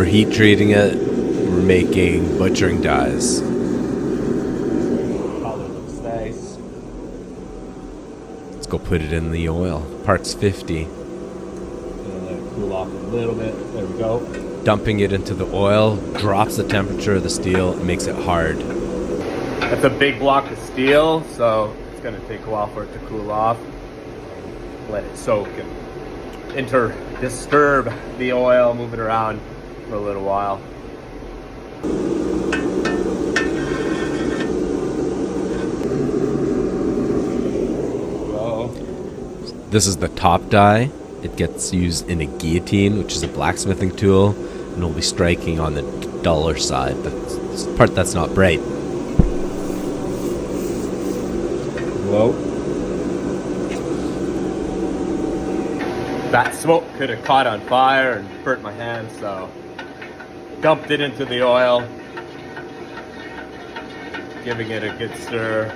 heat treating it. We're making butchering dies. Color looks nice. Let's go put it in the oil. Parts 50. Gonna let it cool off a little bit. There we go. Dumping it into the oil drops the temperature of the steel and makes it hard. That's a big block of steel, so it's gonna take a while for it to cool off. Let it soak and disturb the oil, move it around for a little while. Whoa. This is the top die. It gets used in a guillotine, which is a blacksmithing tool, and we'll be striking on the duller side, that's the part that's not bright. Whoa. That smoke could have caught on fire and burnt my hand, so dumped it into the oil, giving it a good stir.